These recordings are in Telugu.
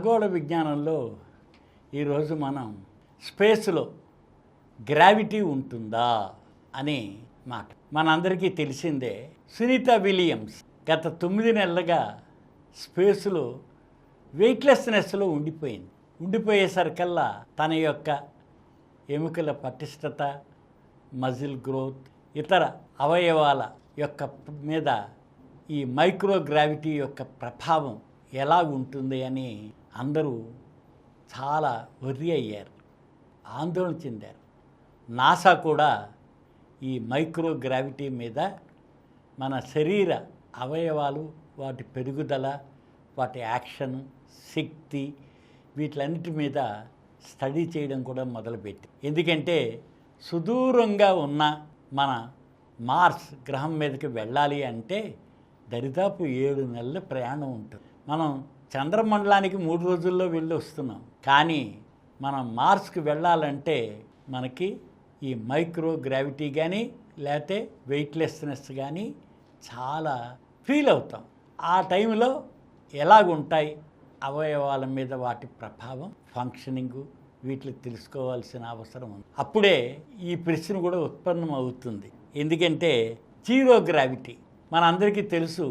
ఖగోళ విజ్ఞానంలో ఈరోజు మనం స్పేస్లో గ్రావిటీ ఉంటుందా అని మాట. మనందరికీ తెలిసిందే, సునీత విలియమ్స్ గత 9 నెలలుగా స్పేస్లో వెయిట్లెస్నెస్లో ఉండిపోయేసరికల్లా తన యొక్క ఎముకల పటిష్టత, మజిల్ గ్రోత్, ఇతర అవయవాల యొక్క మీద ఈ మైక్రోగ్రావిటీ యొక్క ప్రభావం ఎలా ఉంటుంది అని అందరూ చాలా వర్రీ అయ్యారు, ఆందోళన చెందారు. నాసా కూడా ఈ మైక్రోగ్రావిటీ మీద మన శరీర అవయవాలు, వాటి పెరుగుదల, వాటి యాక్షన్, శక్తి, వీటిలన్నిటి మీద స్టడీ చేయడం కూడా మొదలుపెట్టి. ఎందుకంటే సుదూరంగా ఉన్న మన మార్స్ గ్రహం మీదకి వెళ్ళాలి అంటే దరిదాపు 7 నెలల ప్రయాణం ఉంటుంది. మనం చంద్రమండలానికి 3 రోజుల్లో వెళ్ళి వస్తున్నాం, కానీ మనం మార్స్కి వెళ్ళాలంటే మనకి ఈ మైక్రోగ్రావిటీ కానీ లేకపోతే వెయిట్లెస్నెస్ కానీ చాలా ఫీల్ అవుతాం. ఆ టైంలో ఎలాగుంటాయి అవయవాల మీద వాటి ప్రభావం, ఫంక్షనింగు, వీటిని తెలుసుకోవాల్సిన అవసరం ఉంది. అప్పుడే ఈ ప్రశ్న కూడా ఉత్పన్నం అవుతుంది. ఎందుకంటే జీరో గ్రావిటీ మనందరికీ తెలుసు.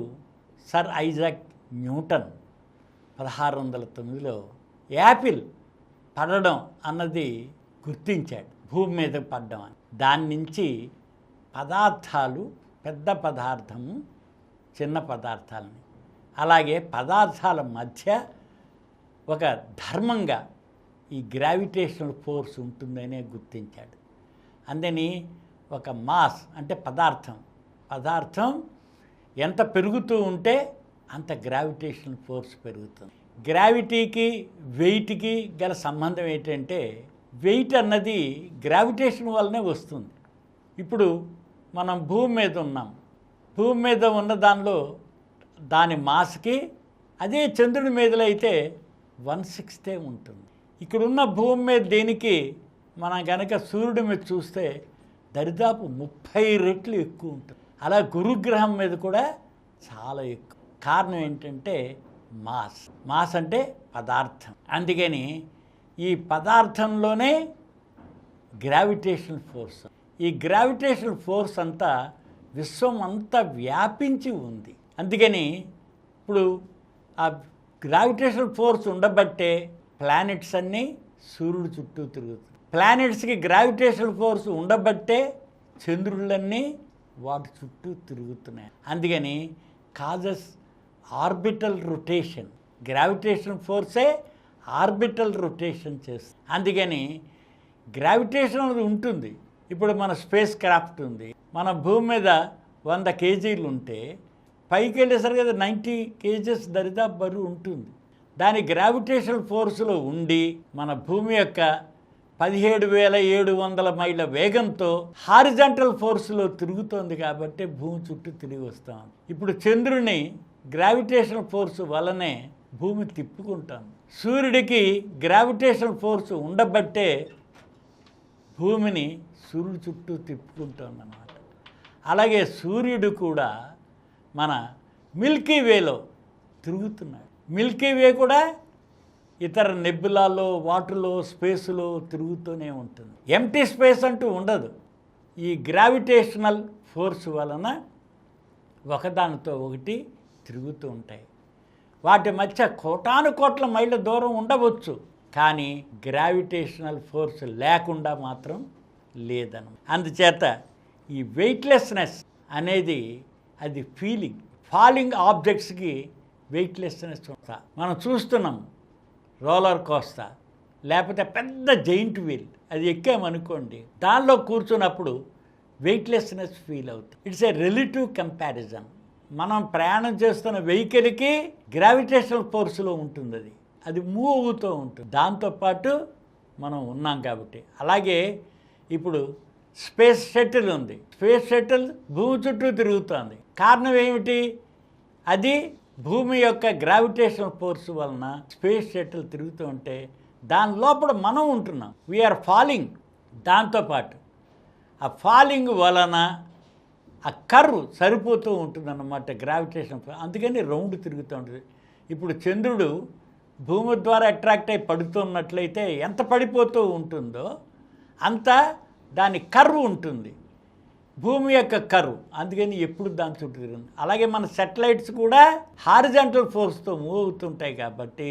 సర్ ఐజాక్ న్యూటన్ 1609లో యాపిల్ పడడం అన్నది గుర్తించాడు, భూమి మీద పడ్డం అని. దాని నుంచి పదార్థాలు, పెద్ద పదార్థము, చిన్న పదార్థాలని, అలాగే పదార్థాల మధ్య ఒక ధర్మంగా ఈ గ్రావిటేషనల్ ఫోర్స్ ఉంటుందనే గుర్తించాడు. అందుకని ఒక మాస్ అంటే పదార్థం ఎంత పెరుగుతూ ఉంటే అంత గ్రావిటేషనల్ ఫోర్స్ పెరుగుతుంది. గ్రావిటీకి వెయిట్కి గల సంబంధం ఏంటంటే, వెయిట్ అన్నది గ్రావిటేషన్ వల్లనే వస్తుంది. ఇప్పుడు మనం భూమి మీద ఉన్నాం, భూమి మీద ఉన్న దాని మాస్కి అదే చంద్రుడి మీదలో అయితే 1/6 ఉంటుంది. ఇక్కడున్న భూమి మీద దేనికి మనం కనుక సూర్యుడి మీద చూస్తే దరిదాపు 30 రెట్లు ఎక్కువ ఉంటుంది. అలా గురుగ్రహం మీద కూడా చాలా ఎక్కువ. కారణం ఏంటంటే మాస్ అంటే పదార్థం. అందుకని ఈ పదార్థంలోనే గ్రావిటేషనల్ ఫోర్స్, ఈ గ్రావిటేషనల్ ఫోర్స్ అంతా విశ్వం అంతా వ్యాపించి ఉంది. అందుకని ఇప్పుడు ఆ గ్రావిటేషనల్ ఫోర్స్ ఉండబట్టే ప్లానెట్స్ అన్నీ సూర్యుడు చుట్టూ తిరుగుతాయి. ప్లానెట్స్కి గ్రావిటేషనల్ ఫోర్స్ ఉండబట్టే చంద్రుళ్ళన్నీ వాటి చుట్టూ తిరుగుతున్నాయి. అందుకని కాజెస్ ఆర్బిటల్ రొటేషన్. గ్రావిటేషనల్ ఫోర్సే ఆర్బిటల్ రొటేషన్ చేస్తుంది. అందుకని గ్రావిటేషన్ అనేది ఉంటుంది. ఇప్పుడు మన స్పేస్ క్రాఫ్ట్ ఉంది, మన భూమి మీద 100 కేజీలు ఉంటే పైకి వెళ్ళేసరికి కదా 90 కేజెస్ దరిదాపు బరువు ఉంటుంది. దాని గ్రావిటేషనల్ ఫోర్స్లో ఉండి మన భూమి యొక్క 17,700 మైళ్ళ వేగంతో హారిజాంటల్ ఫోర్స్లో తిరుగుతోంది కాబట్టి భూమి చుట్టూ తిరిగి వస్తాం. ఇప్పుడు చంద్రుని గ్రావిటేషనల్ ఫోర్స్ వల్లనే భూమి తిప్పుకుంటాం. సూర్యుడికి గ్రావిటేషనల్ ఫోర్స్ ఉండబట్టే భూమిని సూర్యుడి చుట్టూ తిప్పుకుంటాం అన్నమాట. అలాగే సూర్యుడు కూడా మన మిల్కీ వేలో తిరుగుతున్నాడు. మిల్కీ వే కూడా ఇతర నెబ్యులాలో, వాటిలో, స్పేస్లో తిరుగుతూనే ఉంటుంది. ఎంటీ స్పేస్ అంటూ ఉండదు. ఈ గ్రావిటేషనల్ ఫోర్స్ వలన ఒకదానితో ఒకటి తిరుగుతూ ఉంటాయి. వాటి మధ్య కోటానుకోట్ల మైళ్ళ దూరం ఉండవచ్చు, కానీ గ్రావిటేషనల్ ఫోర్స్ లేకుండా మాత్రం లేదను. అందుచేత ఈ వెయిట్లెస్నెస్ అనేది అది ఫాలింగ్ ఆబ్జెక్ట్స్కి వెయిట్లెస్నెస్ ఉంటా. మనం చూస్తున్నాం రోలర్ కోస్తా, లేకపోతే పెద్ద జైంట్ వీల్, అది ఎక్కామనుకోండి, దానిలో కూర్చున్నప్పుడు వెయిట్లెస్నెస్ ఫీల్ అవుతుంది. It's a relative comparison. మనం ప్రయాణం చేస్తున్న వెహికల్కి గ్రావిటేషనల్ ఫోర్స్లో ఉంటుంది, అది మూవ్ అవుతూ ఉంటుంది. దాంతోపాటు మనం ఉన్నాం కాబట్టి. అలాగే ఇప్పుడు స్పేస్ షటిల్ ఉంది. స్పేస్ షటిల్ భూమి చుట్టూ తిరుగుతుంది. కారణం ఏమిటి? అది భూమి యొక్క గ్రావిటేషనల్ ఫోర్స్ వలన స్పేస్ షటిల్ తిరుగుతూ ఉంటే దాని లోపల మనం ఉంటున్నాం, వీఆర్ ఫాలింగ్. దాంతోపాటు ఆ ఫాలింగ్ వలన ఆ కర్వ్ సరిపోతూ ఉంటుంది అన్నమాట గ్రావిటేషన్. అందుకని రౌండ్ తిరుగుతూ ఉంటుంది. ఇప్పుడు చంద్రుడు భూమి ద్వారా అట్రాక్ట్ అయి పడుతున్నట్లయితే ఎంత పడిపోతూ ఉంటుందో అంత దాని కర్వ్ ఉంటుంది, భూమి యొక్క కర్వ్. అందుకని ఎప్పుడు దాని చుట్టూ తిరుగుతుంది. అలాగే మన సెటిలైట్స్ కూడా హారిజాంటల్ ఫోర్స్తో మూవ్ అవుతుంటాయి కాబట్టి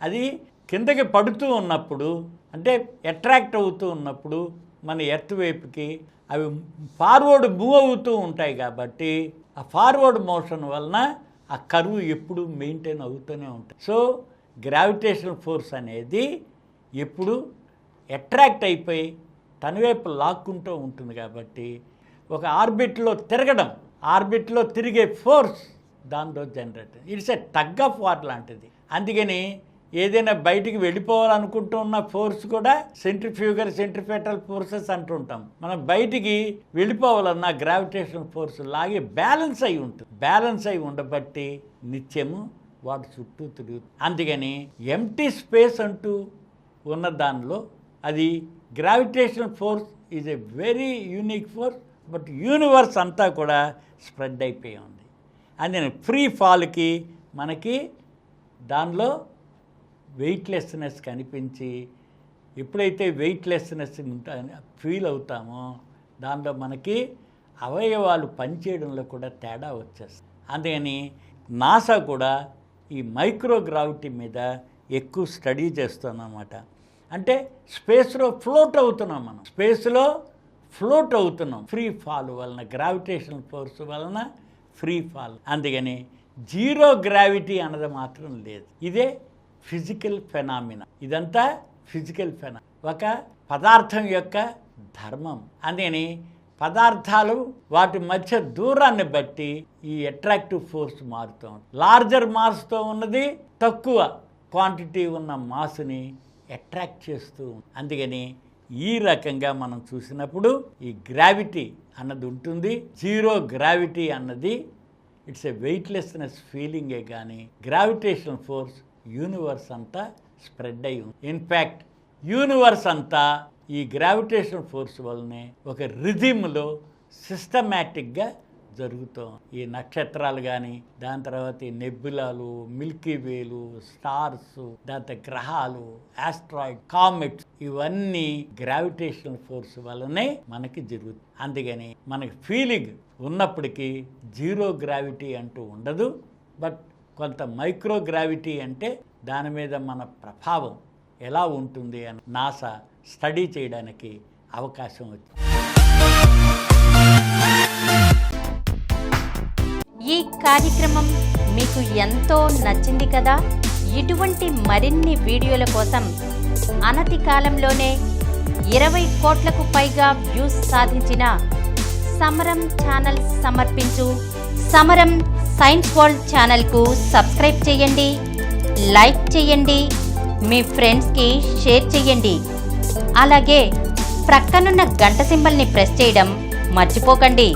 అది కిందకి పడుతూ ఉన్నప్పుడు, అంటే అట్రాక్ట్ అవుతూ ఉన్నప్పుడు మన ఎర్త్ వైపుకి అవి ఫార్వర్డ్ మూవ్ అవుతూ ఉంటాయి కాబట్టి ఆ ఫార్వర్డ్ మోషన్ వలన ఆ కర్వ్ ఎప్పుడు మెయింటైన్ అవుతూనే ఉంటుంది. సో గ్రావిటేషనల్ ఫోర్స్ అనేది ఎప్పుడు అట్రాక్ట్ అయిపోయి తన వైపు లాక్కుంటూ ఉంటుంది కాబట్టి ఒక ఆర్బిట్లో తిరగడం, ఆర్బిట్లో తిరిగే ఫోర్స్ దాంతో generate. It's a tug of war లాంటిది. అందుకని ఏదైనా బయటికి వెళ్ళిపోవాలనుకుంటున్న ఫోర్స్ కూడా సెంట్రిఫ్యూగల్ ఫోర్సెస్ అంటుంటాం. మనం బయటికి వెళ్ళిపోవాలన్నా గ్రావిటేషనల్ ఫోర్స్ లాగే బ్యాలెన్స్ అయి ఉంటుంది. బ్యాలెన్స్ అయి ఉండబట్టి నిత్యము వాటి చుట్టూ తిరుగుతుంది. అందుకని ఎంటీ స్పేస్ అంటూ ఉన్న దానిలో అది gravitational force is a very unique force. But universe అంతా కూడా స్ప్రెడ్ అయిపోయి ఉంది. అందుకని ఫ్రీ ఫాల్కి మనకి దానిలో వెయిట్లెస్నెస్ కనిపించి, ఎప్పుడైతే వెయిట్లెస్నెస్ ఫీల్ అవుతామో దాంట్లో మనకి అవయవాలు పనిచేయడంలో కూడా తేడా వచ్చేస్తుంది. అందుకని నాసా కూడా ఈ మైక్రోగ్రావిటీ మీద ఎక్కువ స్టడీ చేస్తుందన్నమాట. అంటే స్పేస్లో ఫ్లోట్ అవుతున్నాం, మనం స్పేస్లో ఫ్లోట్ అవుతున్నాం ఫ్రీ ఫాల్ వలన, గ్రావిటేషనల్ ఫోర్స్ వలన ఫ్రీ ఫాల్. అందుకని జీరో గ్రావిటీ అన్నది మాత్రం లేదు. ఇదే ఫిజికల్ ఫెనామినా. ఇదంతా ఫిజికల్ ఫెనామినా, ఒక పదార్థం యొక్క ధర్మం. అందుకని పదార్థాలు వాటి మధ్య దూరాన్ని బట్టి ఈ అట్రాక్టివ్ ఫోర్స్ మారుతూ ఉంటుంది. లార్జర్ మాస్తో ఉన్నది తక్కువ క్వాంటిటీ ఉన్న మాస్ని అట్రాక్ట్ చేస్తూ ఉంటుంది. అందుకని ఈ రకంగా మనం చూసినప్పుడు ఈ గ్రావిటీ అన్నది ఉంటుంది. జీరో గ్రావిటీ అన్నది ఇట్స్ ఎ వెయిట్లెస్నెస్ ఫీలింగే కానీ గ్రావిటేషనల్ ఫోర్స్ యూనివర్స్ అంతా స్ప్రెడ్ అయి ఉంది. ఇన్ఫ్యాక్ట్ యూనివర్స్ అంతా ఈ గ్రావిటేషనల్ ఫోర్స్ వల్లనే ఒక రిథిమ్లో సిస్టమేటిక్గా జరుగుతాం. ఈ నక్షత్రాలు కానీ, దాని తర్వాత ఈ నెబ్యులాలు, మిల్కీ వేలు, స్టార్స్, దాని గ్రహాలు, ఆస్ట్రాయిడ్, కామెట్స్, ఇవన్నీ గ్రావిటేషనల్ ఫోర్స్ వల్లనే మనకి జరుగుతుంది. అందుకని మనకి ఫీలింగ్ ఉన్నప్పటికీ జీరో గ్రావిటీ అంటూ ఉండదు. బట్ కొంత మైక్రో గ్రావిటీ అంటే దాని మీద మన ప్రభావం ఎలా ఉంటుంది అని నాసా స్టడీ చేయడానికి అవకాశం వచ్చింది. ఈ కార్యక్రమం మీకు ఎంతో నచ్చింది కదా. ఇటువంటి మరిన్ని వీడియోల కోసం అనతి కాలంలోనే 20 కోట్లకు పైగా వ్యూస్ సాధించిన సమరం ఛానల్ సమర్పించు సమరం సైన్స్ వరల్డ్ ఛానల్కు సబ్స్క్రైబ్ చేయండి, లైక్ చేయండి, మీ ఫ్రెండ్స్కి షేర్ చేయండి. అలాగే ప్రక్కనున్న గంట సింబల్ని ప్రెస్ చేయడం మర్చిపోకండి.